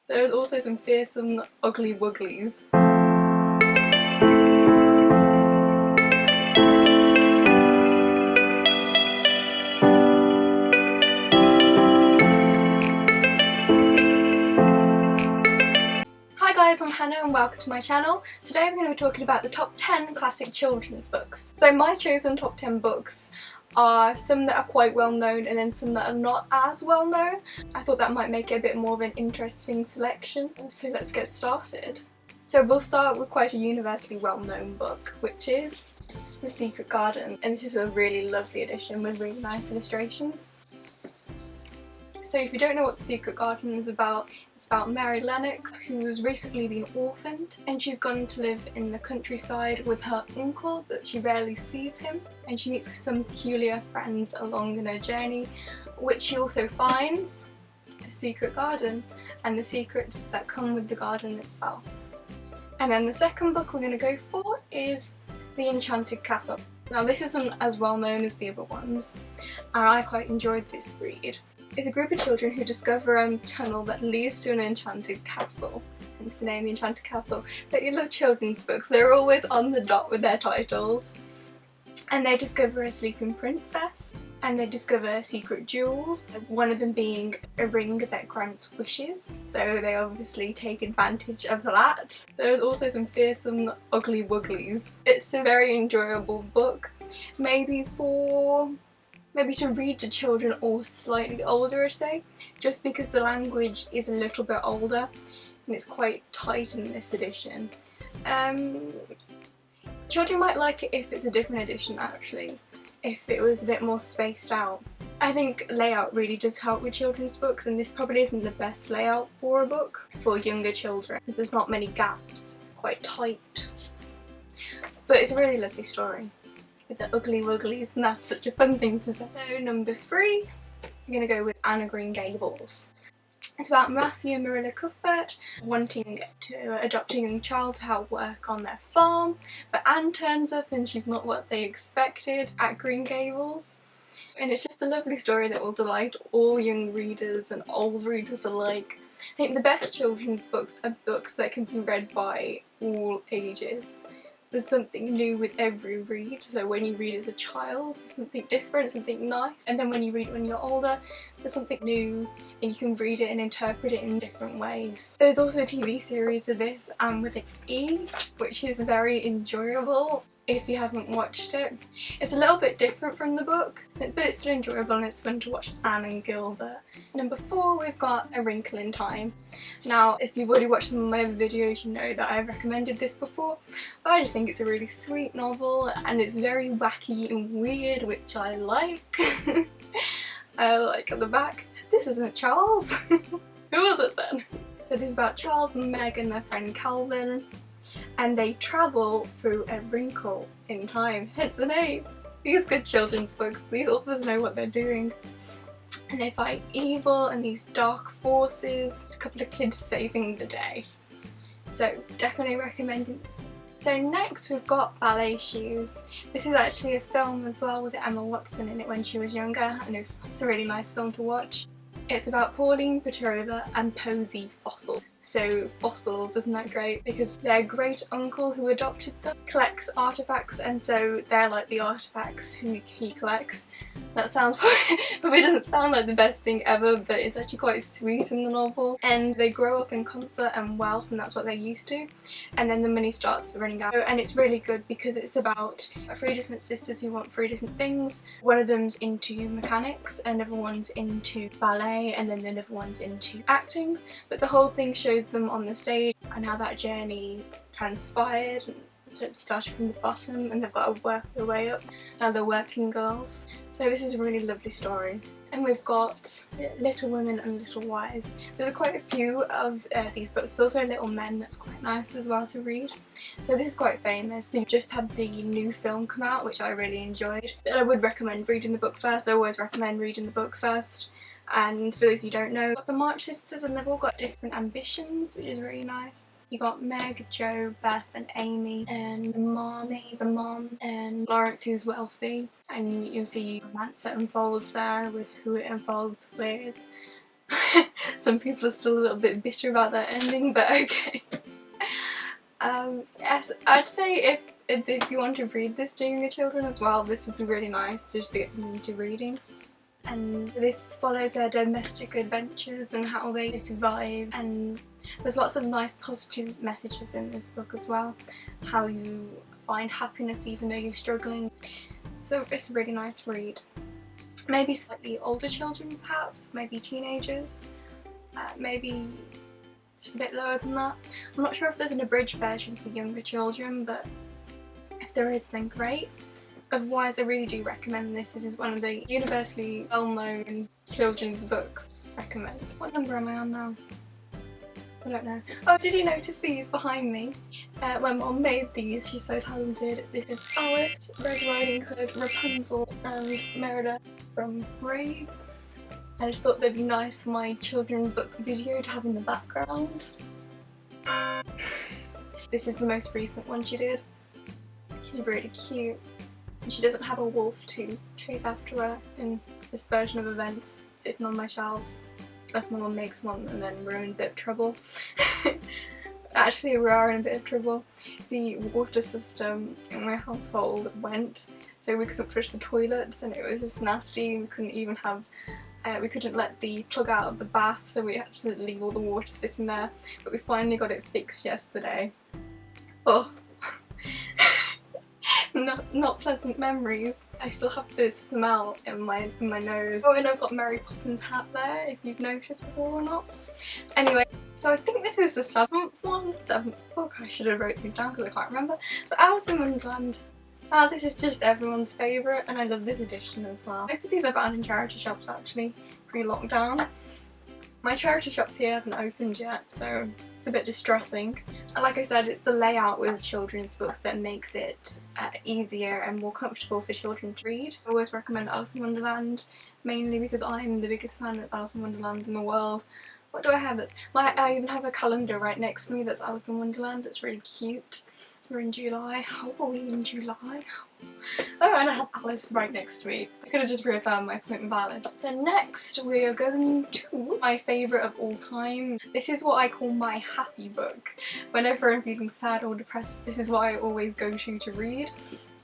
There's also some fearsome ugly wugglies. Hi guys, I'm Hannah and welcome to my channel. Today I'm going to be talking about the top 10 classic children's books. So my chosen top 10 books are some that are quite well known and then some that are not as well known. I thought that might make it a bit more of an interesting selection, so let's get started. So we'll start with quite a universally well known book, which is The Secret Garden, and this is a really lovely edition with really nice illustrations. So if you don't know what The Secret Garden is about, it's about Mary Lennox, who's recently been orphaned, and she's gone to live in the countryside with her uncle, but she rarely sees him, and she meets some peculiar friends along in her journey, which she also finds a secret garden, and the secrets that come with the garden itself. And then the second book we're going to go for is The Enchanted Castle. Now this isn't as well known as the other ones, and I quite enjoyed this read. It's a group of children who discover a tunnel that leads to an enchanted castle. Hence the name, The Enchanted Castle. They love children's books, they're always on the dot with their titles. And they discover a sleeping princess, and they discover secret jewels, one of them being a ring that grants wishes, so they obviously take advantage of that. There's also some fearsome ugly wugglies. It's a very enjoyable book, maybe to read to children or slightly older, I'd say, just because the language is a little bit older and it's quite tight in this edition. Children might like it if it's a different edition actually, if it was a bit more spaced out. I think layout really does help with children's books, and this probably isn't the best layout for a book for younger children because there's not many gaps, quite tight. But it's a really lovely story with the ugly wugglies, and that's such a fun thing to say. So number 3, we're going to go with Anne of Green Gables. It's about Matthew and Marilla Cuthbert wanting to adopt a young child to help work on their farm, but Anne turns up and she's not what they expected at Green Gables. And it's just a lovely story that will delight all young readers and old readers alike. I think the best children's books are books that can be read by all ages. There's something new with every read, so when you read as a child, there's something different, something nice, and then when you read it when you're older, there's something new and you can read it and interpret it in different ways. There's also a TV series of this, with an E, which is very enjoyable if you haven't watched it. It's a little bit different from the book, but it's still enjoyable and it's fun to watch Anne and Gilbert. Number 4, we've got A Wrinkle in Time. Now, if you've already watched some of my other videos, you know that I've recommended this before, but I just think it's a really sweet novel and it's very wacky and weird, which I like. Like at the back, this isn't Charles. Who was it then? So this is about Charles and Meg and their friend Calvin, and they travel through a wrinkle in time, hence the name. These good children's books, these authors know what they're doing. And they fight evil and these dark forces. Just a couple of kids saving the day. So definitely recommending this one. So next we've got Ballet Shoes. This is actually a film as well with Emma Watson in it when she was younger, and it's a really nice film to watch. It's about Pauline Petrova and Posy Fossil. So fossils, isn't that great? Because their great uncle who adopted them collects artifacts, and so they're like the artifacts who he collects. That sounds probably doesn't sound like the best thing ever, but it's actually quite sweet in the novel. And they grow up in comfort and wealth, and that's what they're used to. And then the money starts running out, and it's really good because it's about 3 different sisters who want 3 different things. One of them's into mechanics, another one's into ballet, and then another one's into acting. But the whole thing shows them on the stage and how that journey transpired. So it started from the bottom and they've got to work their way up. Now they're working girls. So this is a really lovely story. And we've got Little Women and Little Wives. There's quite a few of these books. There's also Little Men that's quite nice as well to read. So this is quite famous. They've just had the new film come out, which I really enjoyed. But I would recommend reading the book first. I always recommend reading the book first. And for those who don't know, the March sisters, and they've all got different ambitions, which is really nice. You got Meg, Jo, Beth and Amy, and the mom, and Lawrence who's wealthy, and you'll see romance that unfolds there with who it unfolds with. Some people are still a little bit bitter about that ending, but okay. Yes, I'd say if you want to read this to your children as well, this would be really nice just to get them into reading. And this follows their domestic adventures and how they survive, and there's lots of nice positive messages in this book as well. How you find happiness even though you're struggling. So it's a really nice read. Maybe slightly older children perhaps, maybe teenagers, maybe just a bit lower than that. I'm not sure if there's an abridged version for younger children, but if there is then great. Otherwise I really do recommend this. This is one of the universally well-known children's books. Recommend. What number am I on now? I don't know. Oh, did you notice these behind me? My mom made these, she's so talented. This is Alice, Red Riding Hood, Rapunzel and Merida from Brave. I just thought they'd be nice for my children's book video to have in the background. This is the most recent one she did. She's really cute. And she doesn't have a wolf to chase after her in this version of events sitting on my shelves. Unless my mum makes one and then we're in a bit of trouble. Actually we are in a bit of trouble. The water system in my household went, so we couldn't flush the toilets and it was just nasty. We couldn't even have, we couldn't let the plug out of the bath, so we had to leave all the water sitting there. But we finally got it fixed yesterday. Oh. Not pleasant memories. I still have this smell in my nose. Oh, and I've got Mary Poppins hat there, if you've noticed before or not. Anyway, so I think this is the 7th book. I should have wrote these down because I can't remember. But Alice in Wonderland. This is just everyone's favourite, and I love this edition as well. Most of these I found in charity shops actually, pre-lockdown. My charity shops here haven't opened yet, so it's a bit distressing. And like I said, it's the layout with children's books that makes it easier and more comfortable for children to read. I always recommend Alice in Wonderland, mainly because I'm the biggest fan of Alice in Wonderland in the world. What do I have? I even have a calendar right next to me that's Alice in Wonderland. It's really cute. We're in July. How are we in July? Oh, and I have Alice right next to me. I could have just reaffirmed my point with Alice. Then next we are going to my favourite of all time. This is what I call my happy book. Whenever I'm feeling sad or depressed, this is what I always go to read.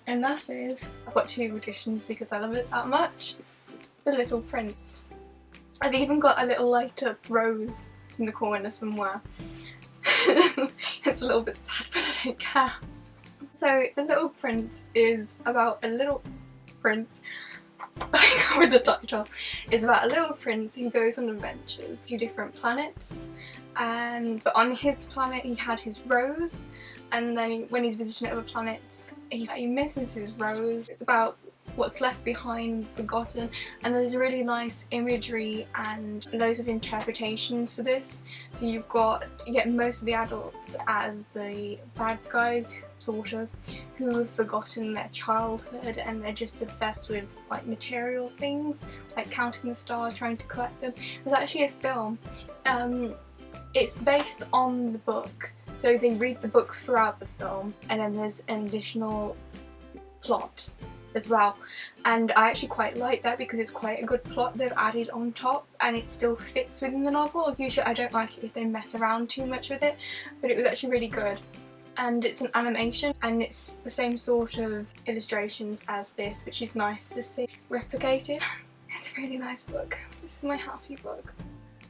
And that is, I've got 2 editions because I love it that much. The Little Prince. I've even got a little light up rose in the corner somewhere. It's a little bit sad, but I don't care. So The Little Prince is about a little prince, with the title, is about a little prince who goes on adventures to different planets, but on his planet he had his rose, and then when he's visiting other planets he misses his rose. It's about what's left behind, forgotten, and there's really nice imagery and loads of interpretations to this. So you get most of the adults as the bad guys, sort of, who have forgotten their childhood and they're just obsessed with like material things, like counting the stars, trying to collect them. There's actually a film, it's based on the book, so they read the book throughout the film, and then there's an additional plot as well, and I actually quite like that because it's quite a good plot they've added on top and it still fits within the novel. Usually I don't like it if they mess around too much with it, but it was actually really good. And it's an animation and it's the same sort of illustrations as this, which is nice to see replicated. It's a really nice book. This is my happy book.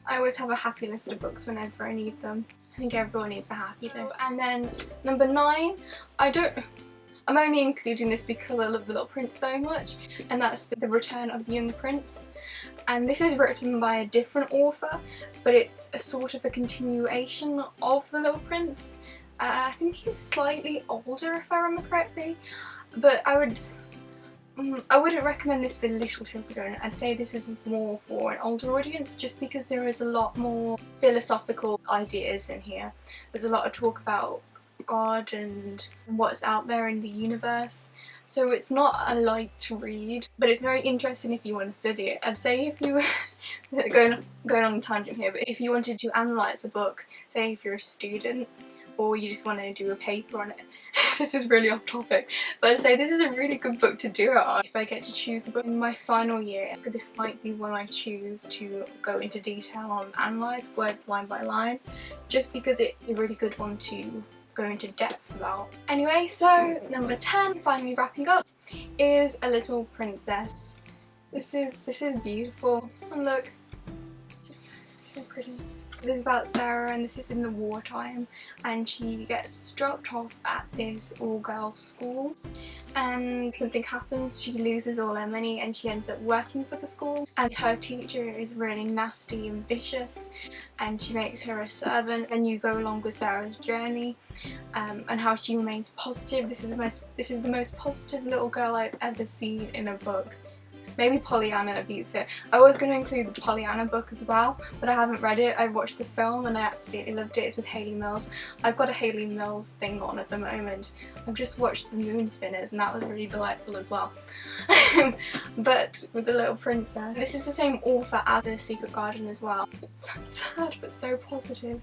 I always have a happy list of books whenever I need them. I think everyone needs a happy list. And then number 9, I'm only including this because I love The Little Prince so much, and that's The Return of the Young Prince. And this is written by a different author, but it's a sort of a continuation of The Little Prince. I think he's slightly older if I remember correctly, but I wouldn't recommend this for little children. I'd say this is more for an older audience just because there is a lot more philosophical ideas in here. There's a lot of talk about God and what's out there in the universe, so it's not a light read, but it's very interesting if you want to study it. I'd say if you going on a tangent here, but if you wanted to analyse a book, say if you're a student, or you just want to do a paper on it. This is really off topic, but I'd say this is a really good book to do it on. If I get to choose a book in my final year, this might be one I choose to go into detail on, analyse word line by line, just because it's a really good one to go into depth about. Anyway, so number 10, finally wrapping up, is A Little Princess. This is beautiful, and look, just so pretty. This is about Sarah, and this is in the wartime, and she gets dropped off at this all-girls school, and something happens. She loses all her money and she ends up working for the school, and her teacher is really nasty and vicious, and she makes her a servant, and you go along with Sarah's journey and how she remains positive. This is the most positive little girl I've ever seen in a book. Maybe Pollyanna beats it. I was going to include the Pollyanna book as well, but I haven't read it. I've watched the film and I absolutely loved it. It's with Hayley Mills. I've got a Hayley Mills thing on at the moment. I've just watched The Moon Spinners and that was really delightful as well. But with The Little Princess, this is the same author as The Secret Garden as well. It's so sad but so positive.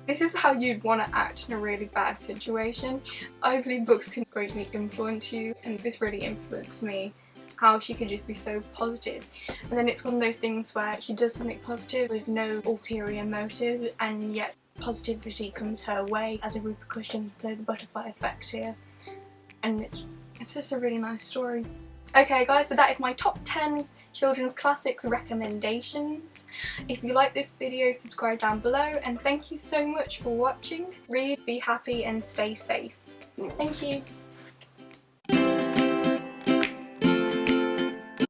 This is how you'd want to act in a really bad situation. I believe books can greatly influence you, and this really influenced me. How she could just be so positive, and then it's one of those things where she does something positive with no ulterior motive, and yet positivity comes her way as a repercussion to the butterfly effect here, and it's just a really nice story. Okay guys, so that is my top 10 children's classics recommendations. If you like this video, subscribe down below, and thank you so much for watching. Read, be happy and stay safe. Thank you.